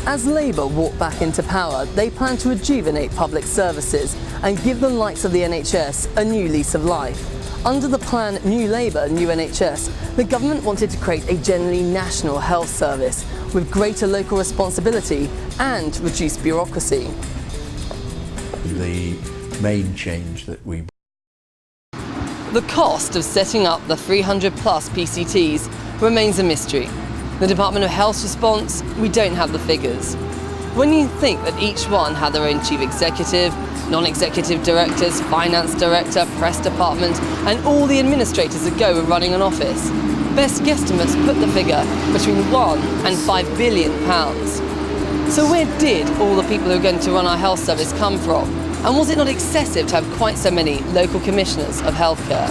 As Labour walk back into power, they plan to rejuvenate public services and give the likes of the NHS a new lease of life. Under the plan New Labour, New NHS, the government wanted to create a genuinely national health service with greater local responsibility and reduced bureaucracy. The main change that we... The cost of setting up the 300 plus PCTs remains a mystery. The Department of Health's response, we don't have the figures. When you think that each one had their own chief executive, non-executive directors, finance director, press department, and all the administrators that go with running an office, best guesstimates put the figure between £1 and £5 billion. So where did all the people who are going to run our health service come from? And was it not excessive to have quite so many local commissioners of healthcare?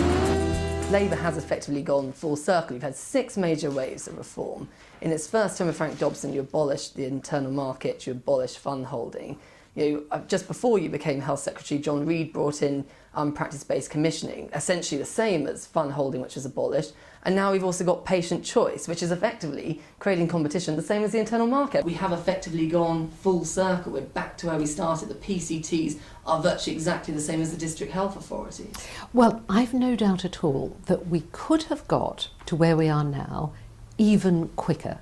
Labour has effectively gone full circle. You've had 6 major waves of reform. In its first term with Frank Dobson, you abolished the internal market, you abolished fund holding. Just before you became Health Secretary, John Reid brought in practice-based commissioning, essentially the same as fund holding, which was abolished. And now we've also got patient choice, which is effectively creating competition, the same as the internal market. We have effectively gone full circle. We're back to where we started. The PCTs are virtually exactly the same as the district health authorities. Well, I've no doubt at all that we could have got to where we are now even quicker.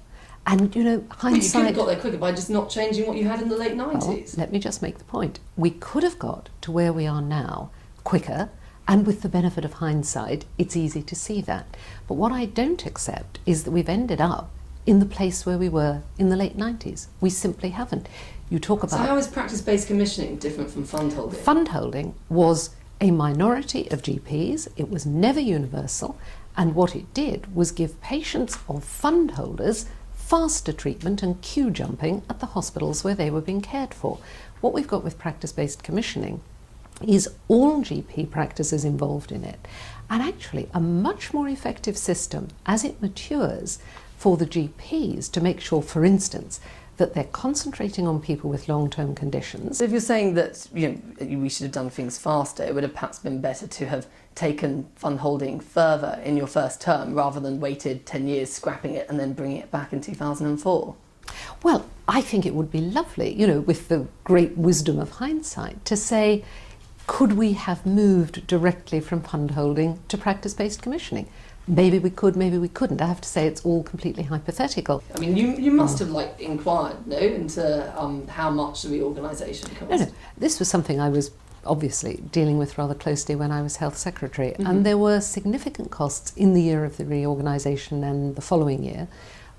And, hindsight... Well, you could have got there quicker by just not changing what you had in the late 90s. Well, let me just make the point. We could have got to where we are now quicker, and with the benefit of hindsight, it's easy to see that. But what I don't accept is that we've ended up in the place where we were in the late 90s. We simply haven't. You talk about... So how is practice-based commissioning different from fund holding? Fund holding was a minority of GPs. It was never universal. And what it did was give patients of fund holders faster treatment and queue jumping at the hospitals where they were being cared for. What we've got with practice-based commissioning is all GP practices involved in it, and actually a much more effective system as it matures for the GPs to make sure, for instance, that they're concentrating on people with long-term conditions. So if you're saying that we should have done things faster, it would have perhaps been better to have taken fund holding further in your first term rather than waited 10 years scrapping it and then bringing it back in 2004. Well, I think it would be lovely, with the great wisdom of hindsight, to say, could we have moved directly from fund holding to practice-based commissioning? Maybe we could, maybe we couldn't. I have to say it's all completely hypothetical. I mean, you must have inquired, into how much the reorganisation cost. No. This was something I was obviously dealing with rather closely when I was Health Secretary, and there were significant costs in the year of the reorganisation and the following year,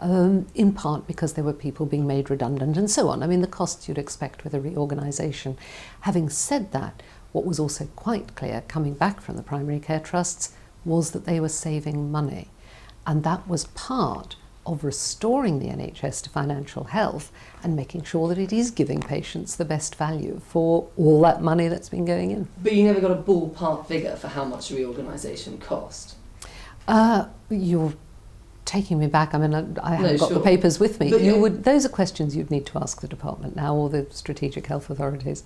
in part because there were people being made redundant and so on. I mean, the costs you'd expect with a reorganisation. Having said that, what was also quite clear coming back from the primary care trusts was that they were saving money, and that was part of restoring the NHS to financial health and making sure that it is giving patients the best value for all that money that's been going in. But you never got a ballpark figure for how much reorganisation cost? You're taking me back. I mean, I haven't got the papers with me. Those are questions you'd need to ask the department now, or the strategic health authorities.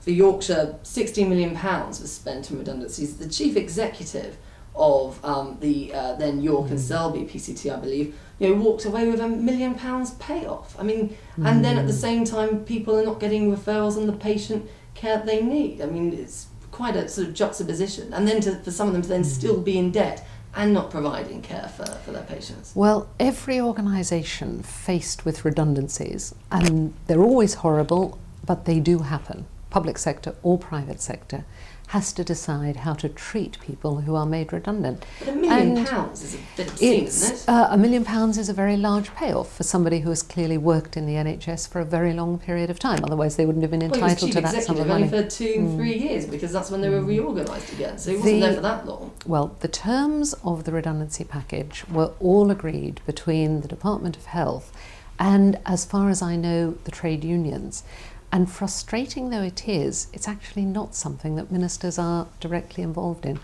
For Yorkshire, £16 million was spent on redundancies. The chief executive of the then York and Selby PCT, I believe, walked away with £1 million payoff. I mean, and then at the same time, people are not getting referrals on the patient care they need. I mean, it's quite a sort of juxtaposition. And then for some of them to then still be in debt and not providing care for their patients. Well, every organisation faced with redundancies, and they're always horrible, but they do happen, public sector or private sector, has to decide how to treat people who are made redundant. But £1 million is a bit obscene, isn't it? £1 million is a very large payoff for somebody who has clearly worked in the NHS for a very long period of time. Otherwise, they wouldn't have been entitled to that sum of money. Only for 2-3 years, because that's when they were reorganised again. So he wasn't there for that long. Well, the terms of the redundancy package were all agreed between the Department of Health and, as far as I know, the trade unions. And frustrating though it is, it's actually not something that ministers are directly involved in.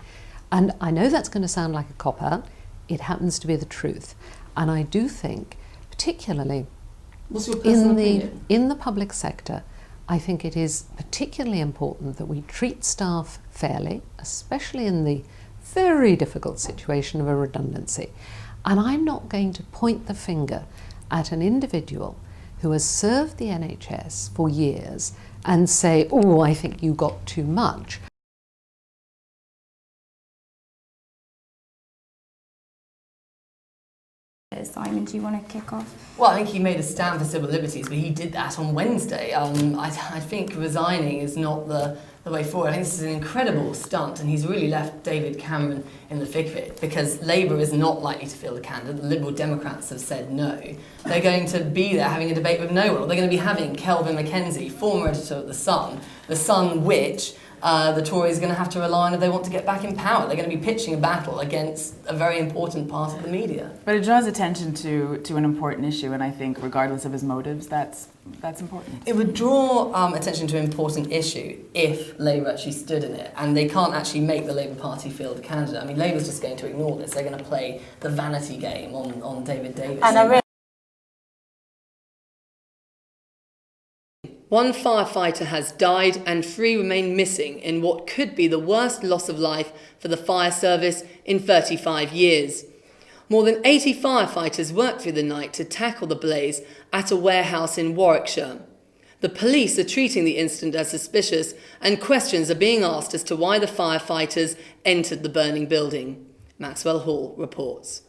And I know that's going to sound like a cop-out. It happens to be the truth. And I do think, particularly What's your personal opinion? In the public sector, I think it is particularly important that we treat staff fairly, especially in the very difficult situation of a redundancy. And I'm not going to point the finger at an individual who has served the NHS for years and say, oh, I think you got too much. Simon, do you want to kick off? Well, I think he made a stand for civil liberties, but he did that on Wednesday. I think resigning is not the way forward. I think this is an incredible stunt, and he's really left David Cameron in the thick of it, because Labour is not likely to field a candidate. The Liberal Democrats have said no. They're going to be there having a debate with no one. They're going to be having Kelvin Mackenzie, former editor of The Sun which the Tories are going to have to rely on if they want to get back in power. They're going to be pitching a battle against a very important part of the media. But it draws attention to an important issue, and I think regardless of his motives, that's important. It would draw attention to an important issue if Labour actually stood in it, and they can't actually make the Labour Party field a candidate. I mean, Labour's just going to ignore this. They're going to play the vanity game on David Davis. And One firefighter has died and 3 remain missing in what could be the worst loss of life for the fire service in 35 years. More than 80 firefighters worked through the night to tackle the blaze at a warehouse in Warwickshire. The police are treating the incident as suspicious, and questions are being asked as to why the firefighters entered the burning building. Maxwell Hall reports.